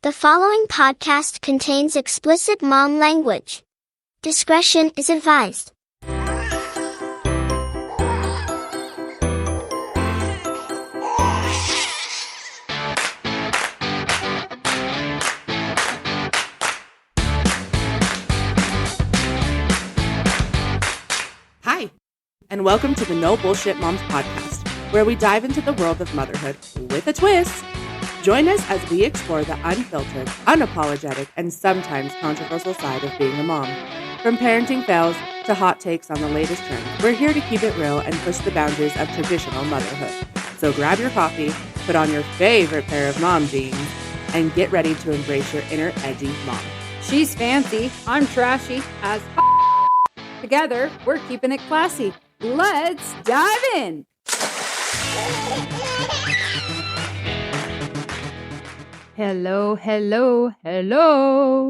The following podcast contains explicit mom language. Discretion is advised. Hi, and welcome to the No Bullshit Moms podcast, where we dive into the world of motherhood with a twist. Join us as we explore the unfiltered, unapologetic, and sometimes controversial side of being a mom. From parenting fails to hot takes on the latest trends, we're here to keep it real and push the boundaries of traditional motherhood. So grab your coffee, put on your favorite pair of mom jeans, and get ready to embrace your inner edgy mom. She's fancy, I'm trashy, as together, we're keeping it classy. Let's dive in. Hello.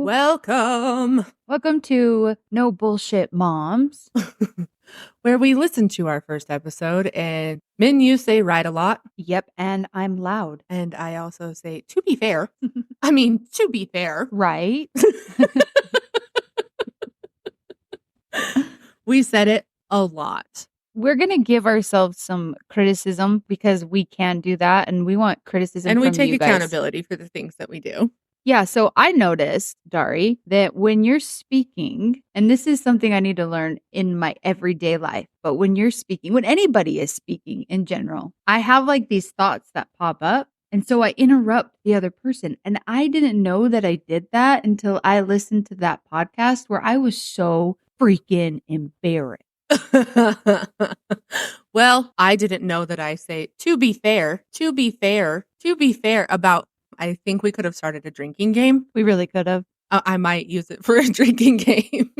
Welcome, Welcome to No Bullshit Moms. where we listen to our first episode, and Min, you say right a lot, Yep, and I'm loud. and I also say, to be fair. To be fair. Right? We said it a lot. We're going to give ourselves some criticism because we can do that, and we want criticism And we from take you guys. accountability for the things that we do. Yeah, so I noticed, Dari, that when you're speaking, and this is something I need to learn in my everyday life, but when you're speaking, when anybody is speaking in general, I have like these thoughts that pop up. And so I interrupt the other person. And I didn't know that I did that until I listened to that podcast where I was so freaking embarrassed. Well, I didn't know that I say, to be fair about, I think we could have started a drinking game. We really could have. I might use it for a drinking game.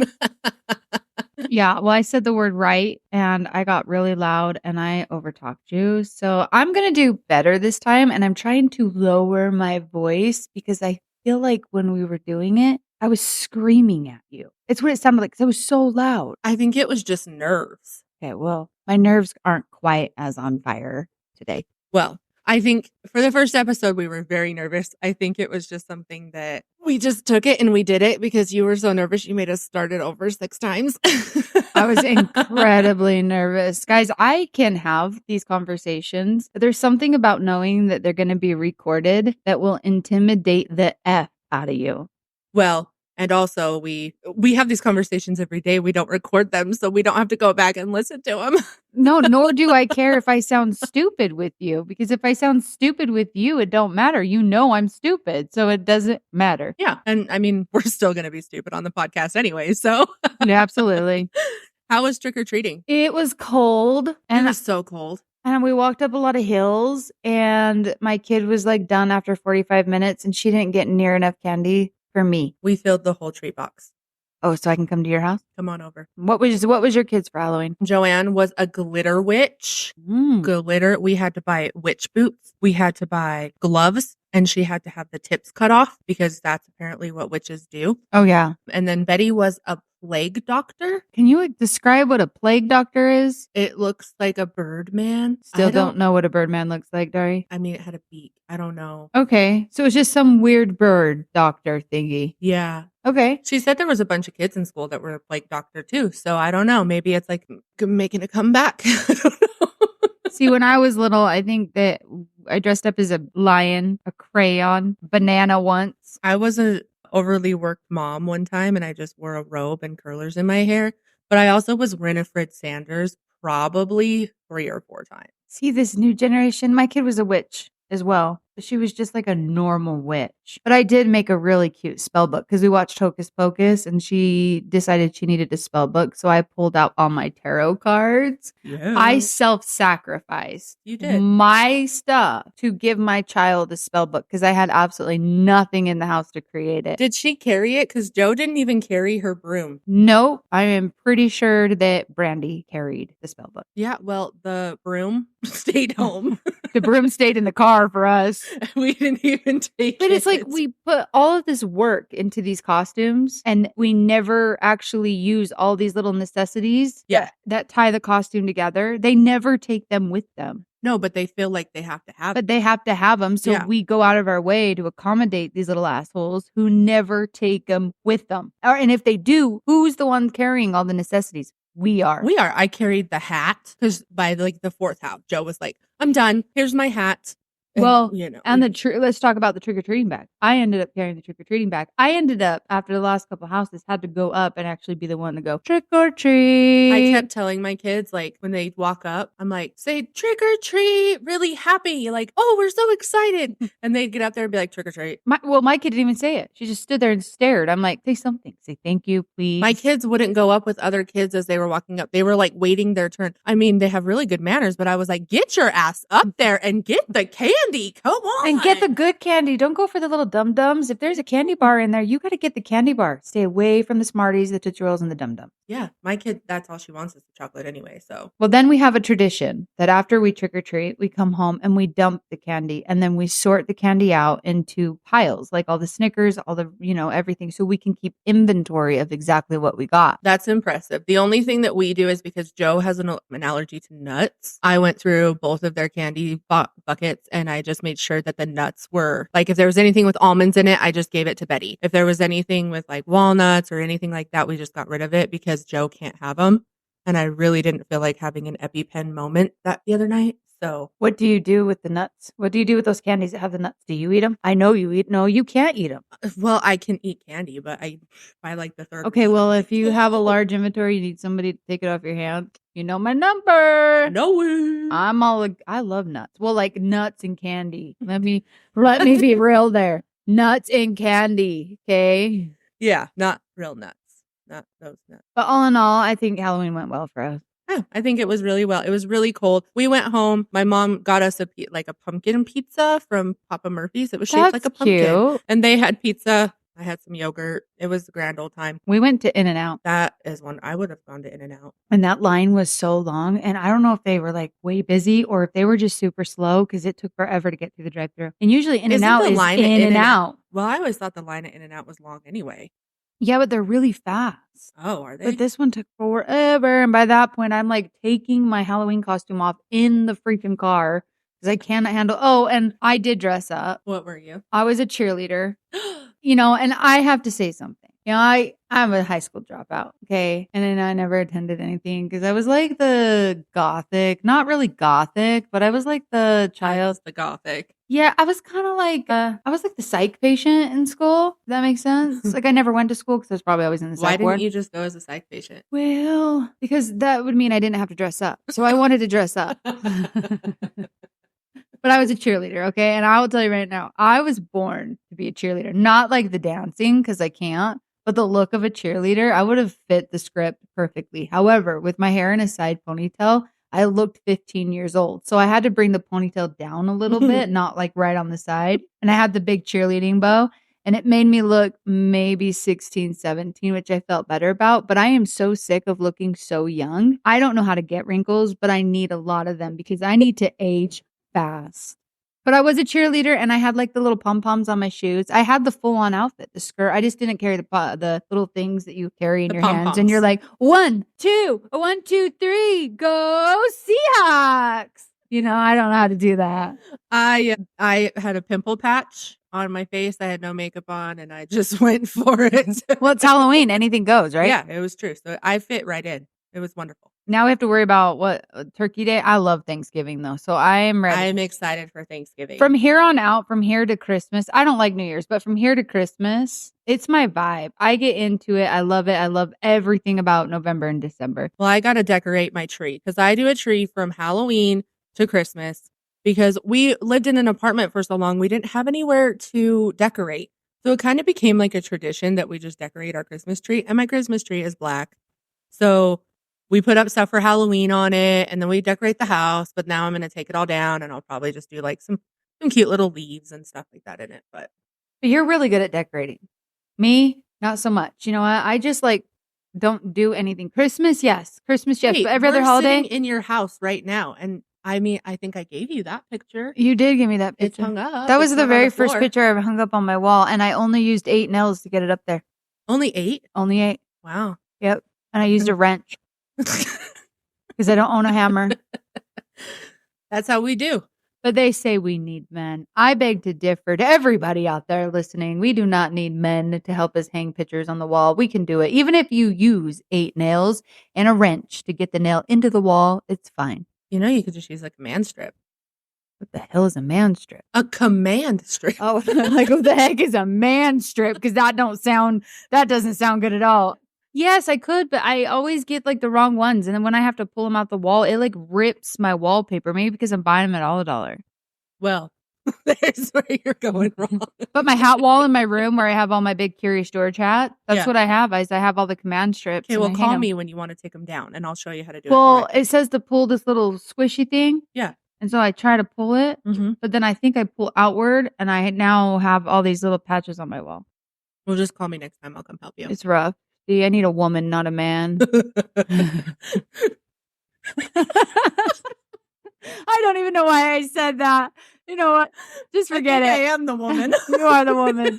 Yeah, well, I said the word right and I got really loud and I overtalked you. So I'm going to do better this time. And I'm trying to lower my voice because I feel like when we were doing it, I was screaming at you. It's what it sounded like because I was so loud. I think it was just nerves. Okay, well, my nerves aren't quite as on fire today. Well, I think for the first episode, we were very nervous. I think it was just something that we just took it and we did it because you were so nervous. You made us start it over 6 times. I was incredibly nervous. Guys, I can have these conversations. There's something about knowing that they're going to be recorded that will intimidate the F out of you. Well, and also we have these conversations every day. We don't record them, so we don't have to go back and listen to them. No, nor do I care if I sound stupid with you, because if I sound stupid with you, it don't matter. You know I'm stupid, so it doesn't matter. Yeah, and we're still going to be stupid on the podcast anyway, so. Yeah, absolutely. How was trick-or-treating? It was cold. It was so cold. And we walked up a lot of hills, and my kid was like done after 45 minutes, and she didn't get near enough candy for me. We filled the whole treat box. Oh, so I can come to your house? Come on over. What was your kids for Halloween? Joanne was a glitter witch. Glitter. We had to buy witch boots. We had to buy gloves, and she had to have the tips cut off because that's apparently what witches do. Oh, yeah. And then Betty was a plague doctor. Can you describe what a plague doctor is? It looks like a bird man. Still don't know what a bird man looks like, Dari. It had a beak. I don't know. Okay. So it's just some weird bird doctor thingy. Yeah. Okay. She said there was a bunch of kids in school that were a plague doctor too. So I don't know. Maybe it's like making a comeback. I don't know. See, when I was little, I think that I dressed up as a lion, a crayon, banana once. I was a overly worked mom one time and I just wore a robe and curlers in my hair. But I also was Winifred Sanders probably 3 or 4 times. See, this new generation, my kid was a witch as well. But she was just like a normal witch. But I did make a really cute spell book because we watched Hocus Pocus and she decided she needed a spell book. So I pulled out all my tarot cards. Yeah. I self-sacrificed You did. my stuff to give my child a spell book because I had absolutely nothing in the house to create it. Did she carry it? Because Joe didn't even carry her broom. Nope. I am pretty sure that Brandy carried the spell book. Yeah, well, the broom stayed home. The broom stayed in the car for us. We didn't even take But it. it's like we put all of this work into these costumes and we never actually use all these little necessities Yeah. that tie the costume together. They never take them with them. No, but they feel like they have to have But they have to have them. So Yeah. we go out of our way to accommodate these little assholes who never take them with them. And if they do, who's the one carrying all the necessities? We are. I carried the hat because by like the fourth house, Joe was like, I'm done. Here's my hat. Well, And let's talk about the trick-or-treating bag. I ended up carrying the trick-or-treating bag. I ended up, after the last couple houses, had to go up and actually be the one to go trick-or-treat. I kept telling my kids, like, when they walk up, I'm like, say trick-or-treat, really happy. Like, oh, we're so excited. And they'd get up there and be like, trick-or-treat. My kid didn't even say it. She just stood there and stared. I'm like, say something. Say thank you, please. My kids wouldn't go up with other kids as they were walking up. They were like waiting their turn. I mean, they have really good manners, but I was like, get your ass up there and get the candy. Come on. And get the good candy. Don't go for the little dum-dums. If there's a candy bar in there, you got to get the candy bar. Stay away from the Smarties, the Tootsie Rolls, and the dum-dums. Yeah, my kid, that's all she wants is the chocolate anyway, so. Well, then we have a tradition that after we trick-or-treat, we come home and we dump the candy, and then we sort the candy out into piles, like all the Snickers, all the, everything, so we can keep inventory of exactly what we got. That's impressive. The only thing that we do is because Joe has an allergy to nuts. I went through both of their candy buckets and I just made sure that the nuts were, like, if there was anything with almonds in it, I just gave it to Betty. If there was anything with like walnuts or anything like that, we just got rid of it because Joe can't have them. And I really didn't feel like having an EpiPen moment the other night. So what do you do with the nuts? What do you do with those candies that have the nuts? Do you eat them? I know you eat. No, you can't eet them. Well, I can eat candy, but by like the third. Okay, well, if you have a large inventory, you need somebody to take it off your hand. You know my number. No. I love nuts. Well, like nuts and candy. Let me be real there. Nuts and candy. Okay. Yeah, not real nuts. Not those nuts. But all in all, I think Halloween went well for us. Yeah, I think it was really well. It was really cold. We went home. My mom got us a pumpkin pizza from Papa Murphy's. It was shaped like a pumpkin. Cute. And they had pizza. I had some yogurt. It was a grand old time. We went to In-N-Out. That is one. I would have gone to In-N-Out. And that line was so long. And I don't know if they were like way busy or if they were just super slow because it took forever to get through the drive-thru. And usually In-N-Out is In-N-Out. Well, I always thought the line at In-N-Out was long anyway. Yeah, but they're really fast. Oh, are they? But this one took forever. And by that point, I'm like taking my Halloween costume off in the freaking car because I cannot handle. Oh, and I did dress up. What were you? I was a cheerleader. And I have to say something. I'm a high school dropout, okay? And then I never attended anything because I was like the gothic, not really gothic, but I was like the child. The gothic. Yeah, I was kind of like, I was like the psych patient in school. Does that make sense? Like I never went to school because I was probably always in the psych ward. Why didn't you just go as a psych patient? Well, because that would mean I didn't have to dress up. So I wanted to dress up. But I was a cheerleader, okay? And I will tell you right now, I was born to be a cheerleader. Not like the dancing, because I can't, but the look of a cheerleader, I would have fit the script perfectly. However, with my hair in a side ponytail, I looked 15 years old. So I had to bring the ponytail down a little bit, not like right on the side. And I had the big cheerleading bow. And it made me look maybe 16, 17, which I felt better about. But I am so sick of looking so young. I don't know how to get wrinkles, but I need a lot of them because I need to age fast. But I was a cheerleader and I had like the little pom-poms on my shoes. I had the full-on outfit, the skirt. I just didn't carry the little things that you carry in your hands. And you're like, 1, 2, 1, 2, 3, go Seahawks. I don't know how to do that. I had a pimple patch on my face. I had no makeup on and I just went for it. Well, it's Halloween. Anything goes, right? Yeah, it was true. So I fit right in. It was wonderful. Now we have to worry about what Turkey Day. I love Thanksgiving though, so I am ready. I'm excited for Thanksgiving. From here on out, from here to Christmas, I don't like New Year's, but from here to Christmas, it's my vibe. I get into it. I love it. I love everything about November and December. Well, I got to decorate my tree because I do a tree from Halloween to Christmas because we lived in an apartment for so long. We didn't have anywhere to decorate. So it kind of became like a tradition that we just decorate our Christmas tree. And my Christmas tree is black. So we put up stuff for Halloween on it and then we decorate the house. But now I'm going to take it all down and I'll probably just do like some cute little leaves and stuff like that in it. But you're really good at decorating. Me, not so much. You know what? I just like don't do anything. Christmas, yes. Christmas, yes. Wait, but every other holiday. Sitting in your house right now. And I mean, I think I gave you that picture. You did give me that picture. It's hung up. That was the very first picture I ever hung up on my wall. And I only used 8 nails to get it up there. Only 8? Only 8. Wow. Yep. And I used a wrench because I don't own a hammer. That's how we do. But they say we need men. I beg to differ. To everybody out there listening, we do not need men to help us hang pictures on the wall. We can do it. Even if you use 8 nails and a wrench to get the nail into the wall, it's fine. You know, you could just use like a man strip. What the hell is a man strip? A command strip. Oh, like what the heck is a man strip? Because that doesn't sound good at all. Yes, I could, but I always get like the wrong ones. And then when I have to pull them out the wall, it like rips my wallpaper. Maybe because I'm buying them at $1. Well, there's where you're going wrong. But my hat wall in my room where I have all my big Curious George hat, that's what I have. I have all the command strips. Okay, well, call me when you want to take them down and I'll show you how to do it. Well, it says to pull this little squishy thing. Yeah. And so I try to pull it, but then I think I pull outward and I now have all these little patches on my wall. Well, just call me next time. I'll come help you. It's rough. See, I need a woman, not a man. I don't even know why I said that. You know what? Just forget it. I am the woman. You are the woman.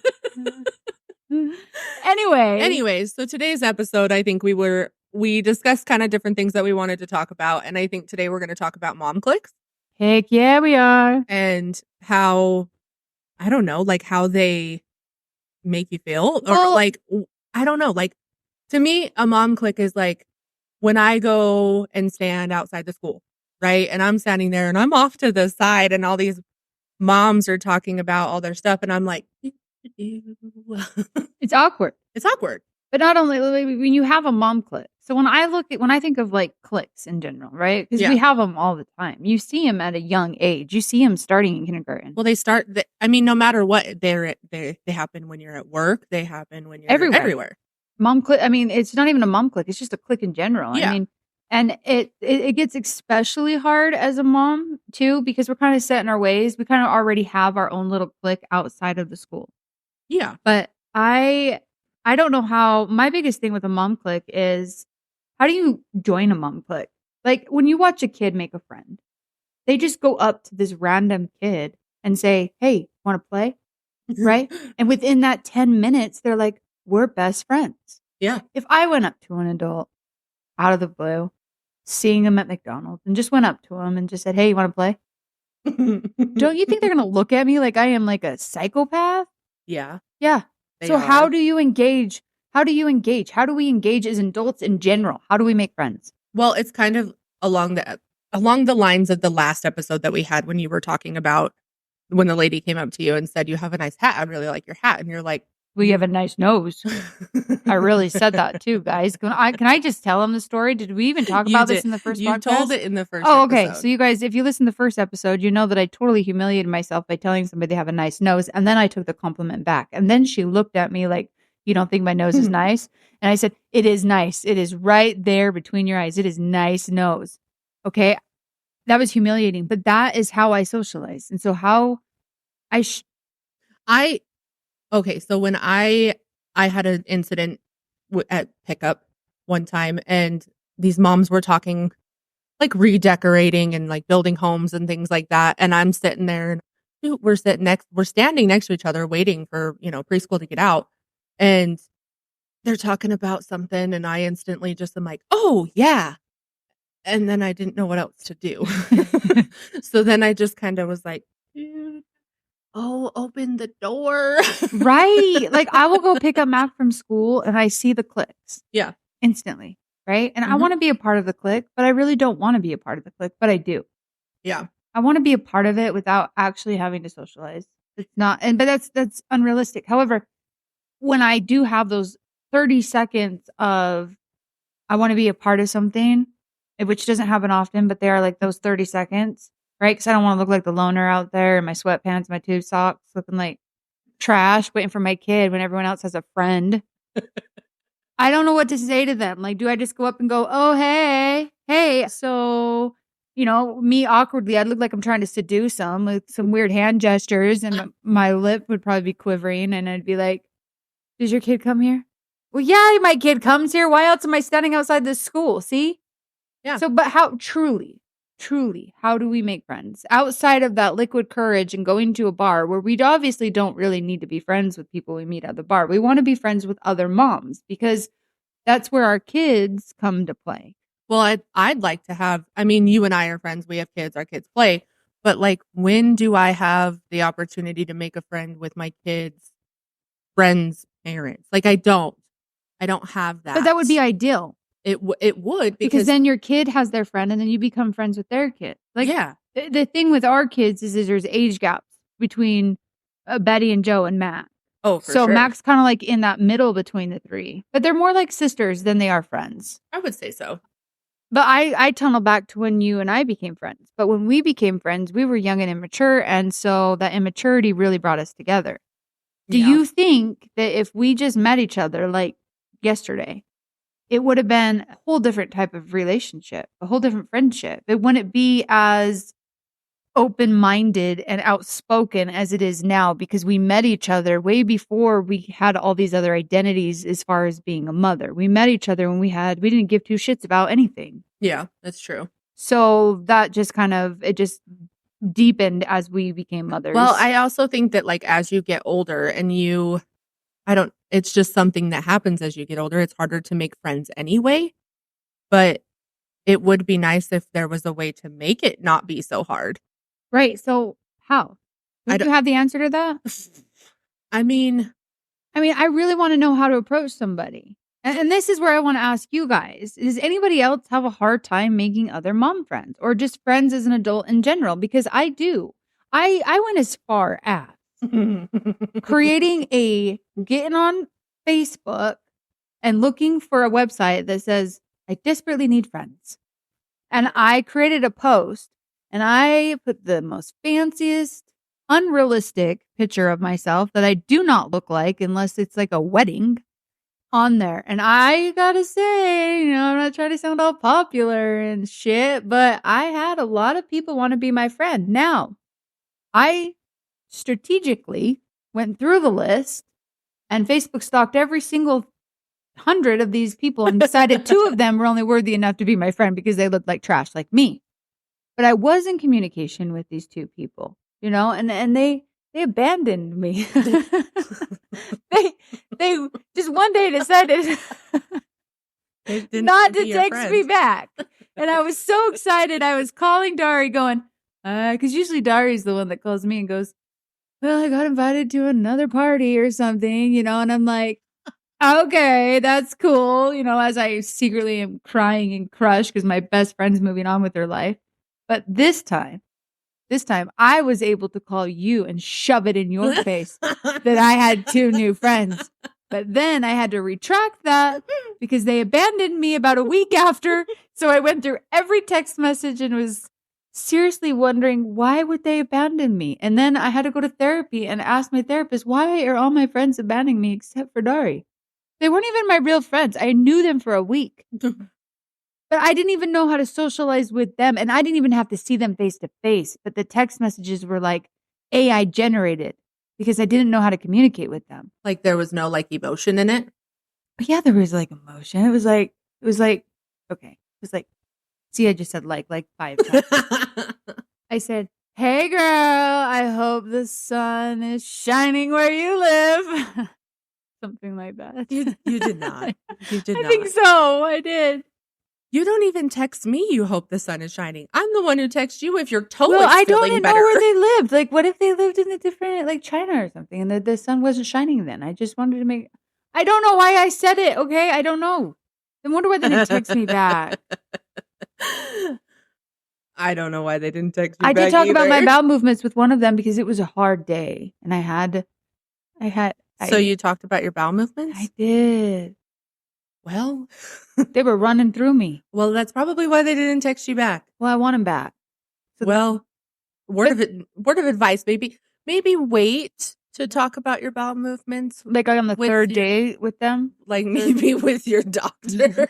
Anyways, so today's episode, I think we discussed kind of different things that we wanted to talk about. And I think today we're going to talk about mom cliques. Heck yeah, we are. And how, I don't know, like how they make you feel. Or like, I don't know, like to me, a mom clique is like when I go and stand outside the school, right? And I'm standing there and I'm off to the side and all these moms are talking about all their stuff. And I'm like, it's awkward. It's awkward. But not only when you have a mom clique. So when I think of like cliques in general, right? Because we have them all the time. You see them at a young age. You see them starting in kindergarten. Well, no matter what, they happen when you're at work. They happen when you're everywhere. Mom clique. I mean, it's not even a mom clique. It's just a clique in general. Yeah. I mean, and it gets especially hard as a mom too, because we're kind of set in our ways. We kind of already have our own little clique outside of the school. Yeah. But I don't know how. My biggest thing with a mom clique is, how do you join a mom clique? Like when you watch a kid make a friend, they just go up to this random kid and say, "Hey, want to play?" Right? And within that 10 minutes, they're like, "We're best friends." Yeah. If I went up to an adult out of the blue, seeing him at McDonald's, and just went up to him and just said, "Hey, you want to play?" Don't you think they're going to look at me like I am like a psychopath? Yeah. Yeah. So how do you engage? How do you engage? How do we engage as adults in general? How do we make friends? Well, it's kind of along the lines of the last episode that we had when you were talking about when the lady came up to you and said, "You have a nice hat. I really like your hat." And you're like, "Well, you have a nice nose." I really said that too, guys. Can I just tell them the story? Did we even talk about this in the first podcast? You told it in the first episode. Okay. episode. So you guys, if you listen to the first episode, you know that I totally humiliated myself by telling somebody they have a nice nose. And then I took the compliment back. And then she looked at me like, "You don't think my nose is nice?" And I said, "It is nice. It is right there between your eyes. It is nice nose." Okay. That was humiliating, but that is how I socialize. And so how okay. So when I had an incident at pickup one time and these moms were talking like redecorating and like building homes and things like that. And I'm sitting there and we're standing next to each other waiting for, preschool to get out. And they're talking about something and I instantly just am like, "Oh yeah." And then I didn't know what else to do. So then I just kind of was like, "Dude, open the door." Right. Like I will go pick up Mac from school and I see the cliques. Yeah. Instantly. Right. And I want to be a part of the clique, but I really don't want to be a part of the clique, but I do. Yeah. I want to be a part of it without actually having to socialize. It's not, but that's unrealistic. However, when I do have those 30 seconds of, I want to be a part of something, which doesn't happen often, but they are like those 30 seconds, right? Because I don't want to look like the loner out there in my sweatpants, my tube socks, looking like trash, waiting for my kid when everyone else has a friend. I don't know what to say to them. Like, do I just go up and go, "Oh, hey. So, me awkwardly, I'd look like I'm trying to seduce them with some weird hand gestures and my lip would probably be quivering. And I'd be like, "Does your kid come here?" "Well, yeah, my kid comes here. Why else am I standing outside this school?" See? Yeah. So, but how truly, how do we make friends outside of that liquid courage and going to a bar where we obviously don't really need to be friends with people we meet at the bar? We want to be friends with other moms because that's where our kids come to play. Well, I'd like to have, I mean, you and I are friends. We have kids. Our kids play. But like, when do I have the opportunity to make a friend with my kids' friends' parents? Like, I don't have that. But that would be ideal. It would because then your kid has their friend and then you become friends with their kid. Like, yeah. The thing with our kids is there's age gaps between Betty and Joe and Mac. Oh, for so sure. Mac's kind of like in that middle between the three, but they're more like sisters than they are friends. I would say so. But I tunnel back to when you and I became friends. But when we became friends, we were young and immature. And so that immaturity really brought us together. Do you think that if we just met each other like yesterday, it would have been a whole different type of relationship, a whole different friendship? It wouldn't be as open-minded and outspoken as it is now because we met each other way before we had all these other identities as far as being a mother. We met each other when we didn't give two shits about anything. Yeah, that's true. So that just it just deepened as we became mothers. Well, I also think that like as you get older and it's just something that happens as you get older. It's harder to make friends anyway, but it would be nice if there was a way to make it not be so hard. Right. So how? Do you have the answer to that? I mean, I really want to know how to approach somebody. And this is where I want to ask you guys. Does anybody else have a hard time making other mom friends or just friends as an adult in general? Because I do. I went as far as getting on Facebook and looking for a website that says, I desperately need friends. And I created a post and I put the most fanciest, unrealistic picture of myself that I do not look like unless it's like a wedding on there. And I gotta say, I'm not trying to sound all popular and shit, but I had a lot of people want to be my friend. Now, I strategically went through the list and Facebook stalked every single 100 of these people and decided 2 of them were only worthy enough to be my friend because they looked like trash like me. But I was in communication with these 2 people, and they abandoned me. they just one day decided not to text me back. And I was so excited. I was calling Dari going, because usually Dari's the one that calls me and goes, well, I got invited to another party or something, and I'm like, okay, that's cool. As I secretly am crying and crushed because my best friend's moving on with her life. But this time I was able to call you and shove it in your face that I had 2 new friends. But then I had to retract that because they abandoned me about a week after. So I went through every text message and was seriously wondering, why would they abandon me? And then I had to go to therapy and ask my therapist, why are all my friends abandoning me except for Dari? They weren't even my real friends. I knew them for a week. But I didn't even know how to socialize with them. And I didn't even have to see them face to face. But the text messages were like AI generated because I didn't know how to communicate with them. Like there was no like emotion in it? But yeah, there was like emotion. It was like, okay. It was like, see, I just said like 5 times. I said, hey girl, I hope the sun is shining where you live. Something like that. You did not. You did not. I think so. I did. You don't even text me, you hope the sun is shining. I'm the one who texts you if you're totally Well, I don't feeling even better. know where they lived. Like, what if they lived in a different, like China or something, and the sun wasn't shining then? I just wanted to make... I don't know why I said it, okay? I don't know. I wonder why they didn't text me back. I don't know why they didn't text you I back did talk either. about my bowel movements with one of them because it was a hard day, and I had... So you talked about your bowel movements? I did. Well, they were running through me. Well, that's probably why they didn't text you back. Well, I want them back. So word of advice, maybe wait to talk about your bowel movements. Like on the third day with them? Like maybe with your doctor.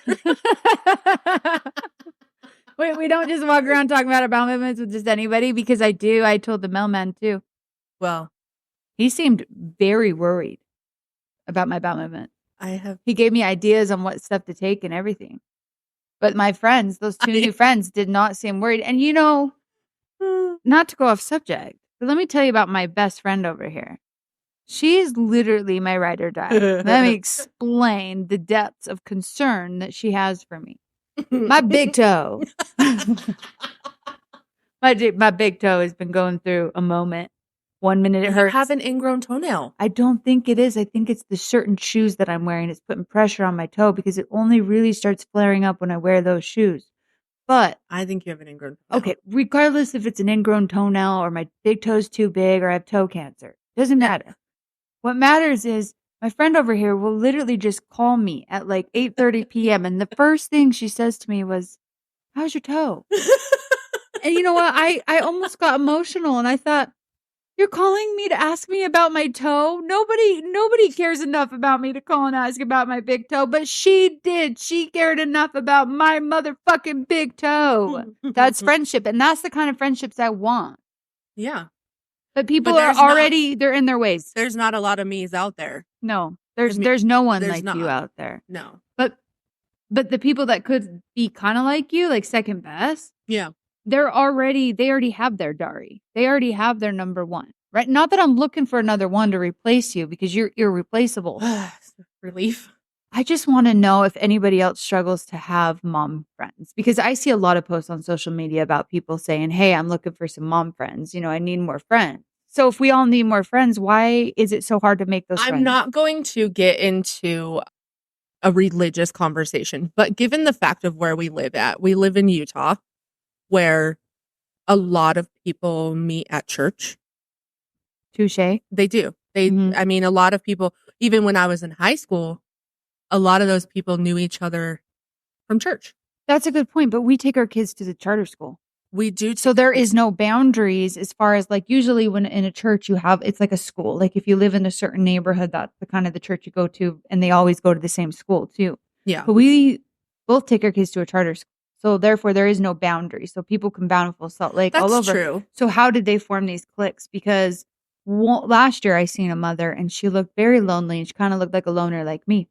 Wait, we don't just walk around talking about our bowel movements with just anybody? Because I do. I told the mailman too. Well, he seemed very worried about my bowel movement. He gave me ideas on what stuff to take and everything. But my friends, those 2 new friends, did not seem worried. And not to go off subject, but let me tell you about my best friend over here. She is literally my ride or die. Let me explain the depths of concern that she has for me. My big toe. My big toe has been going through a moment. 1 minute it You hurts. have an ingrown toenail. I don't think it is. I think it's the certain shoes that I'm wearing. It's putting pressure on my toe because it only really starts flaring up when I wear those shoes. But I think you have an ingrown toenail. okay, regardless if it's an ingrown toenail or my big toe's too big or I have toe cancer, doesn't matter. What matters is my friend over here will literally just call me at like 8:30 p.m. and the first thing she says to me was, "How's your toe?" And you know what? I almost got emotional and I thought, you're calling me to ask me about my toe? Nobody cares enough about me to call and ask about my big toe, but she did. She cared enough about my motherfucking big toe. That's friendship, and that's the kind of friendships I want. Yeah. But people But are there's already they're in their ways. There's not a lot of me's out there. No. There's no one there's like not. you out there. No. But the people that could be kind of like you, like second best, Yeah. they already have their Dari. They already have their number one, right? Not that I'm looking for another one to replace you because you're irreplaceable. Relief. I just want to know if anybody else struggles to have mom friends because I see a lot of posts on social media about people saying, "Hey, I'm looking for some mom friends. You know, I need more friends." So if we all need more friends, why is it so hard to make those friends? I'm not going to get into a religious conversation, but given the fact of where we live in Utah, where a lot of people meet at church. Touché. They do. I mean, a lot of people, even when I was in high school, a lot of those people knew each other from church. That's a good point, but we take our kids to the charter school. We do. So there is no boundaries as far as like usually when in a church it's like a school. Like if you live in a certain neighborhood, that's the kind of the church you go to and they always go to the same school too. Yeah. But we both take our kids to a charter school. So therefore there is no boundary. So people come Bountiful, Salt Lake, all over. That's true. So how did they form these cliques? Because last year I seen a mother and she looked very lonely and she kind of looked like a loner like me.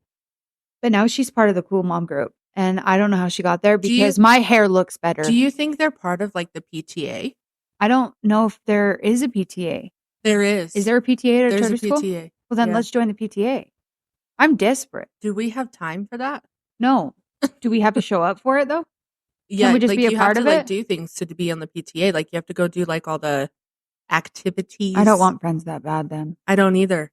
But now she's part of the cool mom group. And I don't know how she got there because my hair looks better. Do you think they're part of like the PTA? I don't know if there is a PTA. There is. Is there a PTA at a charter school? PTA. Well, then let's join the PTA. I'm desperate. Do we have time for that? No. Do we have to show up for it though? Yeah. Can we just be a part of it? Like, do things to be on the PTA. Like you have to go do like all the activities. I don't want friends that bad then. I don't either.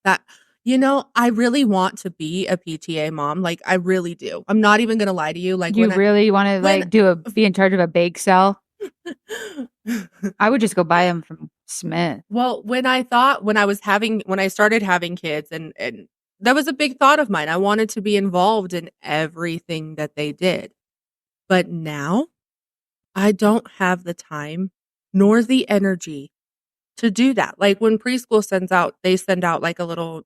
I really want to be a PTA mom. Like, I really do. I'm not even going to lie to you. Like, you really want to be in charge of a bake sale? I would just go buy them from Smith. Well, when I started having kids and that was a big thought of mine. I wanted to be involved in everything that they did. But now I don't have the time nor the energy to do that. Like when preschool they send out like a little,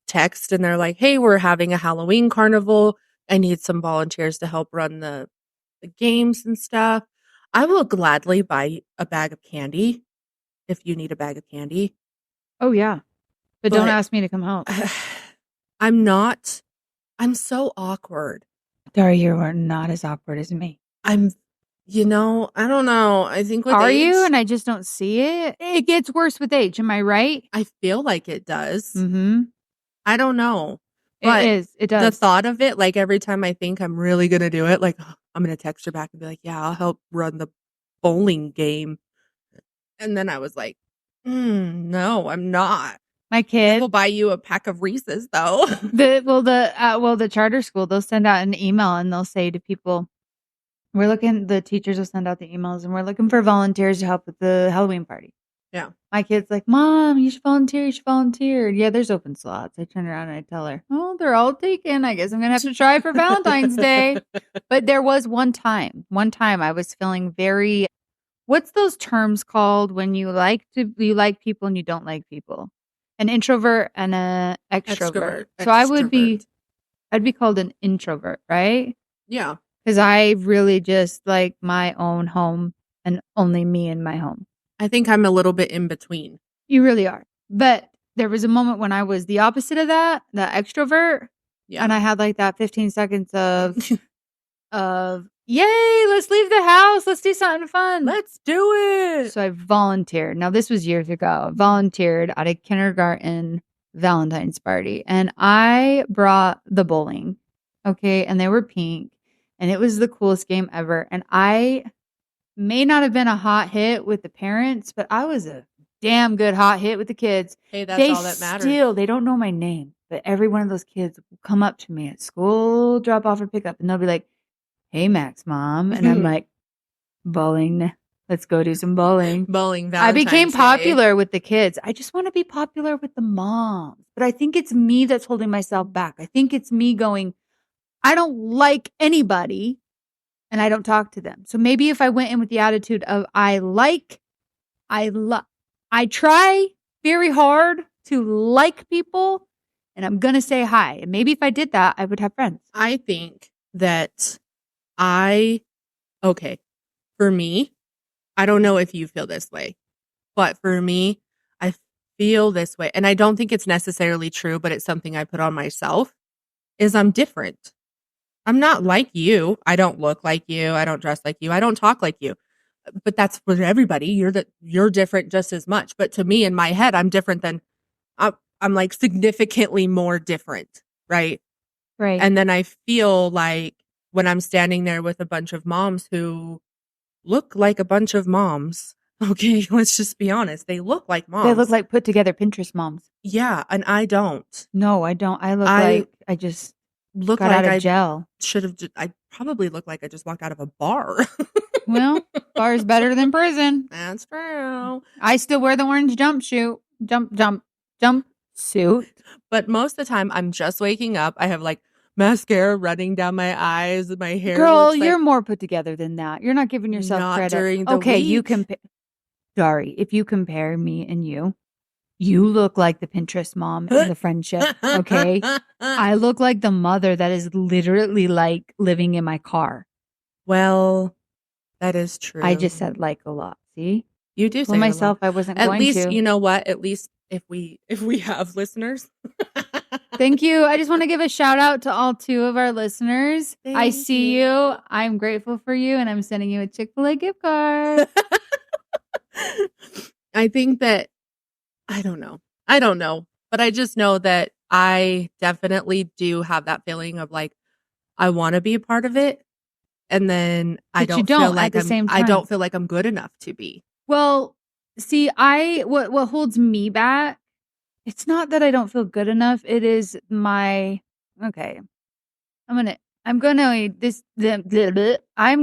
text and they're like, "Hey, we're having a Halloween carnival. I need some volunteers to help run the games and stuff." I will gladly buy a bag of candy if you need a bag of candy. Oh yeah. But don't ask me to come help. I'm so awkward. Dari, you are not as awkward as me. I don't know. I think with age. Are you? And I just don't see it? It gets worse with age. Am I right? I feel like it does. Mm-hmm. I don't know. But it is. It does. The thought of it, like every time I think I'm really going to do it, like I'm going to text her back and be like, "Yeah, I'll help run the bowling game." And then I was like, no, I'm not. My kid will buy you a pack of Reese's though. The charter school, they'll send out an email and they'll say to people, the teachers will send out the emails and we're looking for volunteers to help with the Halloween party. Yeah. My kid's like, "Mom, you should volunteer. Yeah, there's open slots." I turn around and I tell her, "Oh, they're all taken. I guess I'm going to have to try for Valentine's Day." But there was one time I was feeling very, what's those terms called when you like people and you don't like people? An introvert and an extrovert. So I'd be called an introvert, right? Yeah. Because I really just like my own home and only me in my home. I think I'm a little bit in between. You really are. But there was a moment when I was the opposite of that, the extrovert. Yeah. And I had like that 15 seconds of, yay, let's leave the house. Let's do something fun. Let's do it. So I volunteered. Now, this was years ago. I volunteered at a kindergarten Valentine's party. And I brought the bowling. Okay. And they were pink. And it was the coolest game ever. And I may not have been a hot hit with the parents, but I was a damn good hot hit with the kids. Hey, that's all that matters. They don't know my name, but every one of those kids will come up to me at school, drop off or pick up, and they'll be like, "Hey, Max, mom." And I'm like, bowling. Let's go do some bowling. Bowling, I became Valentine's Day. popular with the kids. I just want to be popular with the moms. But I think it's me that's holding myself back. I think it's me going, I don't like anybody and I don't talk to them. So maybe if I went in with the attitude of I try very hard to like people and I'm going to say hi. And maybe if I did that, I would have friends. I think that for me, I don't know if you feel this way, but for me, I feel this way. And I don't think it's necessarily true, but it's something I put on myself, is I'm different. I'm not like you. I don't look like you. I don't dress like you. I don't talk like you. But that's for everybody. You're different just as much. But to me, in my head, I'm different than I'm like significantly more different, right? Right. And then I feel like when I'm standing there with a bunch of moms who look like a bunch of moms. Okay, let's just be honest. They look like moms. They look like put together Pinterest moms. Yeah, and I don't. No, I don't. I look like I just look got like out of jail. I probably look like I just walked out of a bar. Well, bar's better than prison. That's true. I still wear the orange jumpsuit. But most of the time, I'm just waking up. I have like mascara running down my eyes. My hair. Girl, you're more put together than that. You're not giving yourself not credit. During the okay, week. you compare. Sorry, if you compare me and you look like the Pinterest mom in the friendship. Okay, I look like the mother that is literally like living in my car. Well, that is true. I just said like a lot. See, you do. Well, myself, I wasn't At going least to. You know what? At least if we have listeners. Thank you. I just want to give a shout out to all 2 of our listeners. I see you. I'm grateful for you, and I'm sending you a Chick-fil-A gift card. I think that I don't know, but I just know that I definitely do have that feeling of like I want to be a part of it, and then I don't feel like I don't feel like I'm good enough to be. Well, see, what holds me back. It's not that I don't feel good enough. It is I'm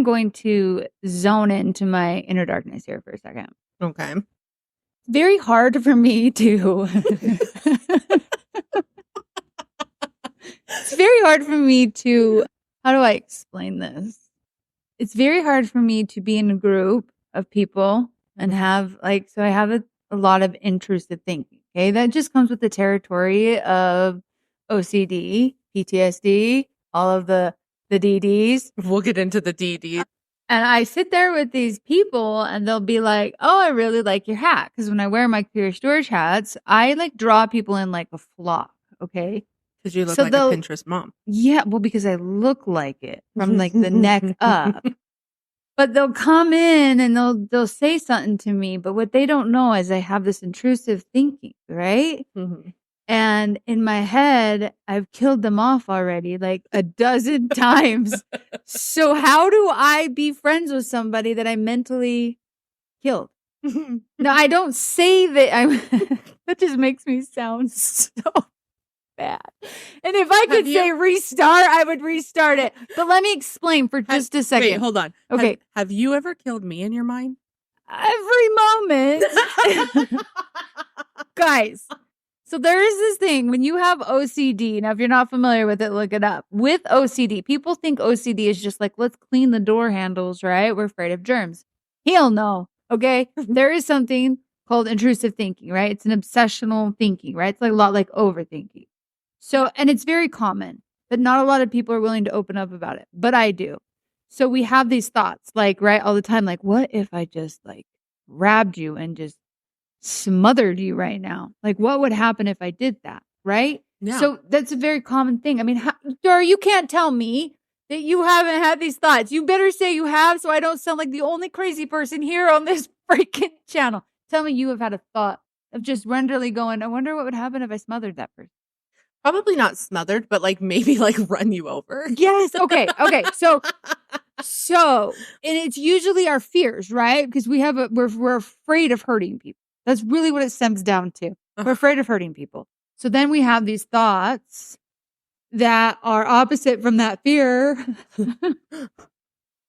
going to zone into my inner darkness here for a second. Okay. Very hard for me to It's very hard for me to how do I explain this? It's very hard for me to be in a group of people and have I have a lot of intrusive thinking. Okay, that just comes with the territory of OCD, PTSD, all of the DDs. We'll get into the DDs. And I sit there with these people and they'll be like, "Oh, I really like your hat." Because when I wear my Curious George hats, I like draw people in like a flock. Okay. Because you look like a Pinterest mom. Yeah. Well, because I look like it from like the neck up. But they'll come in and they'll say something to me. But what they don't know is I have this intrusive thinking, right? Mm-hmm. And in my head, I've killed them off already like a dozen times. So how do I be friends with somebody that I mentally killed? No, I don't say that. That just makes me sound so bad. And if I could say restart, I would restart it. But let me explain for just a second. Wait, hold on. Okay. Have you ever killed me in your mind? Every moment. Guys. So there is this thing when you have OCD. Now, if you're not familiar with it, look it up. With OCD, people think OCD is just like, let's clean the door handles, right? We're afraid of germs. Hell no. Okay. There is something called intrusive thinking, right? It's an obsessional thinking, right? It's like a lot like overthinking. So, and it's very common, but not a lot of people are willing to open up about it. But I do. So we have these thoughts like, right, all the time, like, what if I just like grabbed you and just smothered you right now? Like, what would happen if I did that? Right? Yeah. So that's a very common thing. I mean, Dora, you can't tell me that you haven't had these thoughts. You better say you have so I don't sound like the only crazy person here on this freaking channel. Tell me you have had a thought of just randomly going, I wonder what would happen if I smothered that person. Probably not smothered, but like maybe like run you over. Yes. Okay. So, and it's usually our fears, right? Because we're afraid of hurting people. That's really what it stems down to. We're afraid of hurting people. So then we have these thoughts that are opposite from that fear.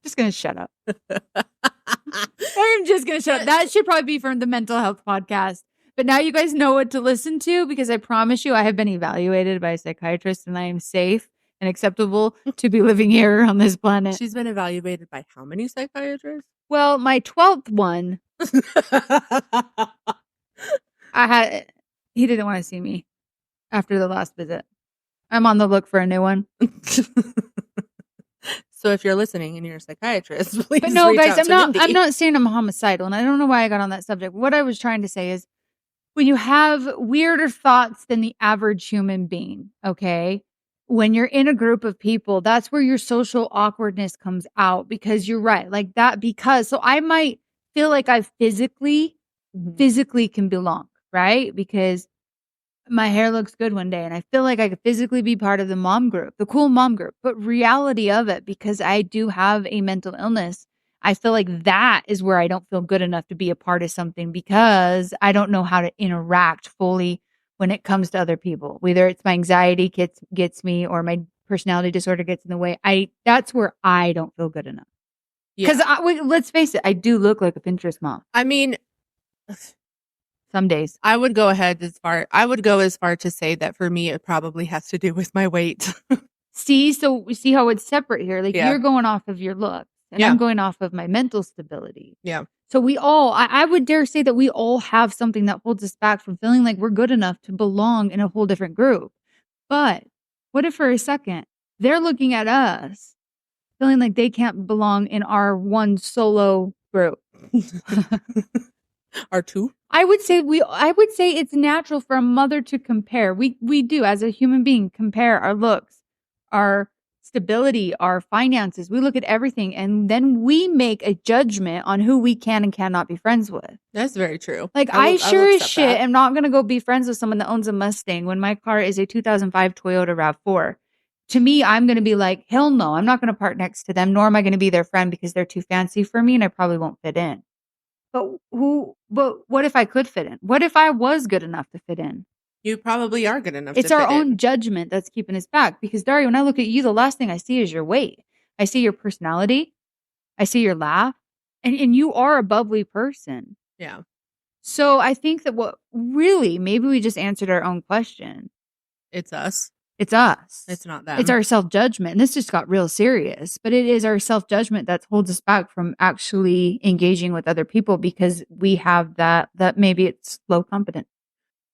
Just gonna shut up. I'm just gonna shut up. That should probably be from the mental health podcast. But now you guys know what to listen to, because I promise you I have been evaluated by a psychiatrist and I am safe and acceptable to be living here on this planet. She's been evaluated by how many psychiatrists? Well, my 12th one, he didn't want to see me after the last visit. I'm on the look for a new one. So if you're listening and you're a psychiatrist, please. But no, reach guys, out to I'm not saying I'm homicidal, and I don't know why I got on that subject. What I was trying to say is, when you have weirder thoughts than the average human being, okay? When you're in a group of people, that's where your social awkwardness comes out, because you're right. Like that, so I might feel like I physically can belong, right? Because my hair looks good one day and I feel like I could physically be part of the mom group, the cool mom group. But reality of it, because I do have a mental illness, I feel like that is where I don't feel good enough to be a part of something, because I don't know how to interact fully when it comes to other people. Whether it's my anxiety gets me, or my personality disorder gets in the way. That's where I don't feel good enough. Because let's face it, I do look like a Pinterest mom. I mean, some days. I would go as far to say that for me, it probably has to do with my weight. So we see how it's separate here. Like you're going off of your look. And I'm going off of my mental stability. Yeah. So we all, I would dare say that we all have something that holds us back from feeling like we're good enough to belong in a whole different group. But what if for a second they're looking at us feeling like they can't belong in our one solo group? Our two? I would say it's natural for a mother to compare. We do, as a human being, compare our looks, our stability, our finances. We look at everything, and then we make a judgment on who we can and cannot be friends with. That's very true. Like I sure as shit am not going to go be friends with someone that owns a Mustang when my car is a 2005 Toyota RAV4. To me, I'm going to be like, hell no, I'm not going to park next to them, nor am I going to be their friend, because they're too fancy for me and I probably won't fit in. But what if I could fit in? What if I was good enough to fit in? You probably are good enough. It's our own judgment that's keeping us back. Because Daria, when I look at you, the last thing I see is your weight. I see your personality. I see your laugh. And you are a bubbly person. Yeah. So I think that maybe we just answered our own question. It's us. It's us. It's not them. It's our self-judgment. And this just got real serious. But it is our self-judgment that holds us back from actually engaging with other people, because we have that maybe it's low confidence.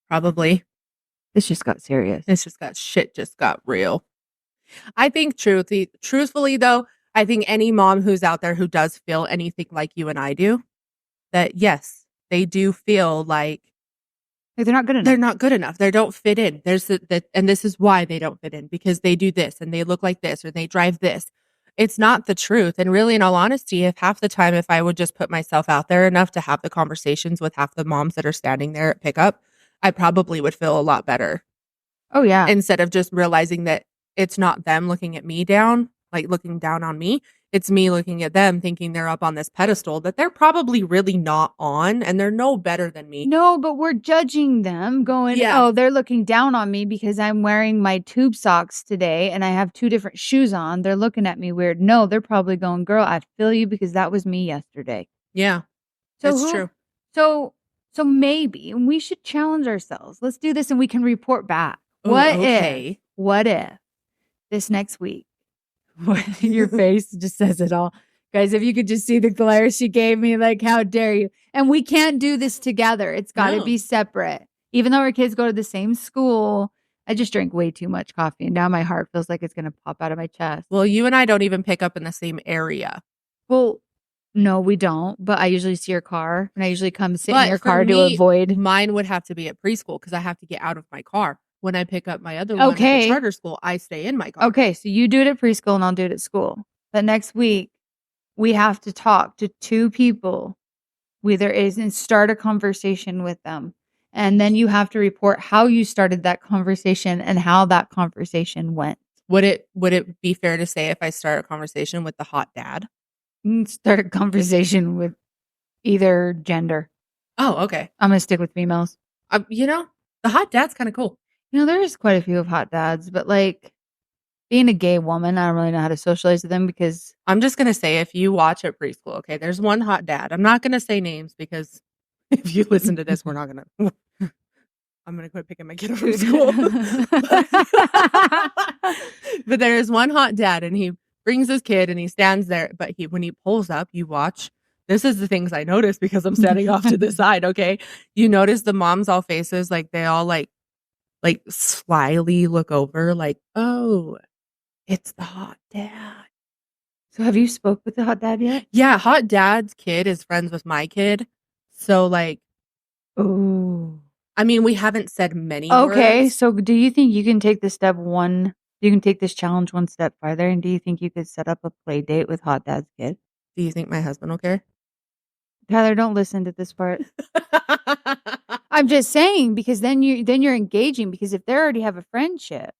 Probably. This just got serious. Shit just got real. I think truthfully though, I think any mom who's out there who does feel anything like you and I do, that yes, they do feel like they're not good enough. They're not good enough. They don't fit in. There's and this is why they don't fit in, because they do this and they look like this or they drive this. It's not the truth. And really, in all honesty, if I would just put myself out there enough to have the conversations with half the moms that are standing there at pickup, I probably would feel a lot better. Oh, yeah. Instead of just realizing that it's not them looking at me down, like looking down on me. It's me looking at them thinking they're up on this pedestal that they're probably really not on, and they're no better than me. No, but we're judging them going, oh, they're looking down on me because I'm wearing my tube socks today and I have 2 different shoes on. They're looking at me weird. No, they're probably going, girl, I feel you because that was me yesterday. Yeah, that's true. So maybe we should challenge ourselves. Let's do this and we can report back. Ooh, What if this next week, your face just says it all. Guys, if you could just see the glare she gave me, like, how dare you? And we can't do this together. It's got to be separate. Even though our kids go to the same school, I just drank way too much coffee. And now my heart feels like it's going to pop out of my chest. Well, you and I don't even pick up in the same area. Well, no, we don't. But I usually see your car. And I usually come sit in your car to avoid. Mine would have to be at preschool because I have to get out of my car. When I pick up my other one at the charter school, I stay in my car. Okay, so you do it at preschool and I'll do it at school. But next week, we have to talk to 2 people, and start a conversation with them And then you have to report how you started that conversation and how that conversation went. Would it be fair to say if I start a conversation with the hot dad? Start a conversation with either gender. Oh, okay. I'm going to stick with females. The hot dad's kind of cool. There's quite a few of hot dads, but like being a gay woman, I don't really know how to socialize with them because I'm just going to say if you watch at preschool, okay, there's one hot dad. I'm not going to say names because if you listen to this, we're not going to. I'm going to quit picking my kid up from school. But there is one hot dad and he brings his kid and he stands there. But when he pulls up, you watch. This is the things I notice because I'm standing off to the side, okay? You notice the moms all faces, like they all like slyly look over like, oh, it's the hot dad. So have you spoke with the hot dad yet? Yeah, hot dad's kid is friends with my kid. So like, oh. I mean, we haven't said many Okay, words. so do you think you can take this challenge one step farther? And do you think you could set up a play date with hot dad's kid? Do you think my husband will care? Tyler, don't listen to this part. I'm just saying because then you're engaging because if they already have a friendship,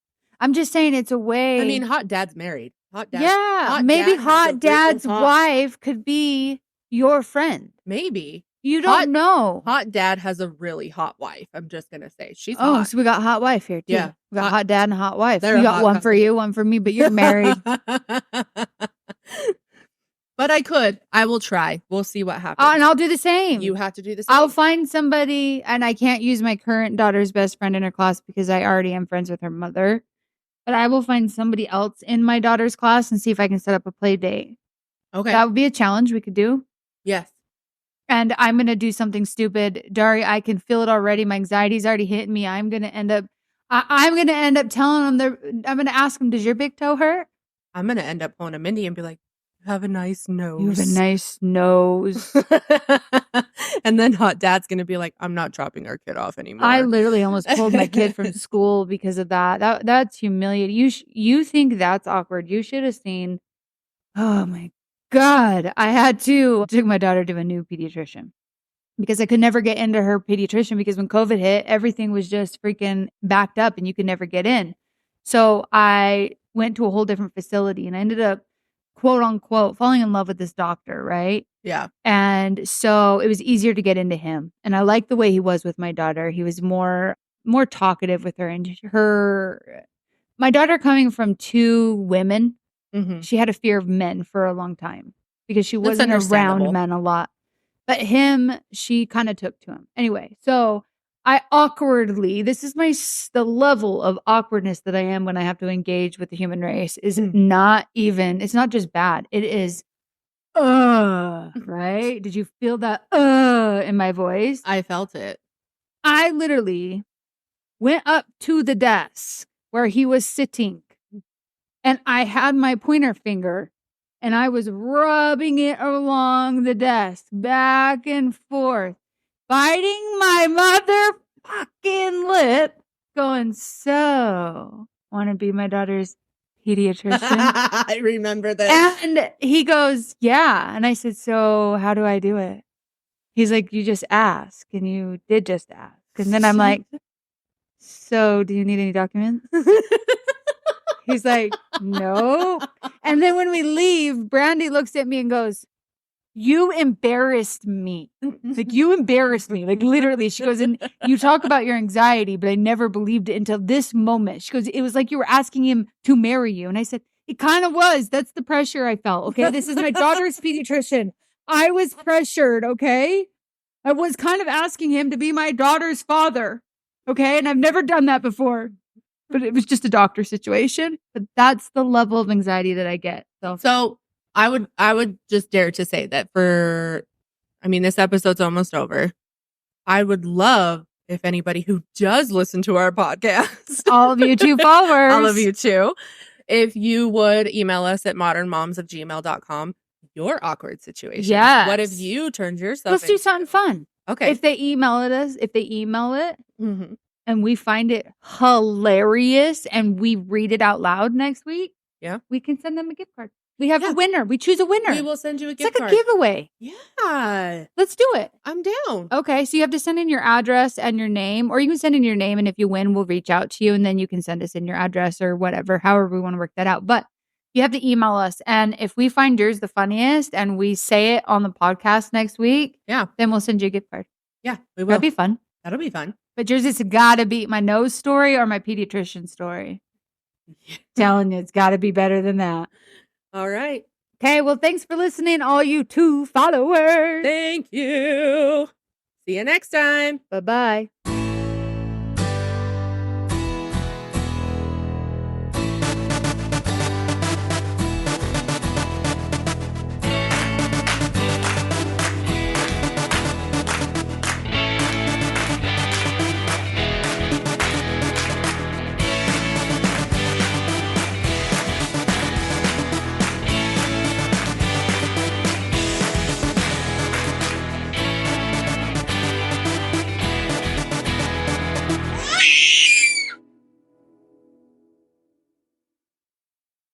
I'm just saying it's a way. I mean, hot dad's married. Maybe hot dad's wife could be your friend. Maybe. You don't know. Hot dad has a really hot wife. I'm just going to say. She's hot. Oh, so we got hot wife here, too. Yeah. We got hot dad and hot wife. We got one for you, one for me, but you're married. But I will try. We'll see what happens. Oh, and I'll do the same. You have to do the same. I'll find somebody, and I can't use my current daughter's best friend in her class because I already am friends with her mother. But I will find somebody else in my daughter's class and see if I can set up a play date. Okay. That would be a challenge we could do. Yes. And I'm going to do something stupid. Dari, I can feel it already. My anxiety's already hitting me. I'm going to end up telling them, I'm going to ask them, does your big toe hurt? I'm going to end up pulling a Mindy and be like, you have a nice nose. You have a nice nose. And then hot dad's going to be like, I'm not dropping our kid off anymore. I literally almost pulled my kid from school because of that. That's humiliating. You think that's awkward. You should have seen. Oh my God. I took my daughter to a new pediatrician because I could never get into her pediatrician because when COVID hit, everything was just freaking backed up and you could never get in. So I went to a whole different facility and I ended up, quote unquote, falling in love with this doctor, right? Yeah. And so it was easier to get into him. And I liked the way he was with my daughter. He was more talkative with her. And my daughter coming from two women, she had a fear of men for a long time because she wasn't around men a lot. But him, she kind of took to him. Anyway, so I awkwardly, this is the level of awkwardness that I am when I have to engage with the human race is it's not just bad. It is, right? Did you feel that, in my voice? I felt it. I literally went up to the desk where he was sitting and I had my pointer finger and I was rubbing it along the desk back and forth, biting my motherfucking lip, going, so, want to be my daughter's pediatrician? I remember that. And he goes, yeah. And I said, so how do I do it? He's like, you just ask. And you did just ask. And then I'm like, so do you need any documents? He's like, no. And then when we leave, Brandy looks at me and goes, you embarrassed me. Like, you embarrassed me. Like, literally. She goes, and you talk about your anxiety, but I never believed it until this moment. She goes, it was like you were asking him to marry you. And I said, it kind of was. That's the pressure I felt. Okay. This is my daughter's pediatrician. I was pressured. Okay. I was kind of asking him to be my daughter's father. Okay. And I've never done that before. But it was just a doctor situation. But that's the level of anxiety that I get. So I would just dare to say that this episode's almost over. I would love if anybody who does listen to our podcast, all of you two followers, all of you too, if you would email us at modernmoms@gmail.com your awkward situation. Yes. What if you turned yourself Let's do something fun. Okay. If they email it, and we find it hilarious and we read it out loud next week, yeah, we can send them a gift card. We have a winner. We choose a winner. We will send you a gift card. It's like a giveaway. Yeah. Let's do it. I'm down. Okay. So you have to send in your address and your name, or you can send in your name. And if you win, we'll reach out to you. And then you can send us in your address or whatever, however we want to work that out. But you have to email us. And if we find yours the funniest and we say it on the podcast next week, then we'll send you a gift card. Yeah, we will. That'll be fun. That'll be fun. But yours has got to beat my nose story or my pediatrician story. Telling you, it's got to be better than that. All right. Okay, well, thanks for listening, all you 2 followers. Thank you. See you next time. Bye-bye.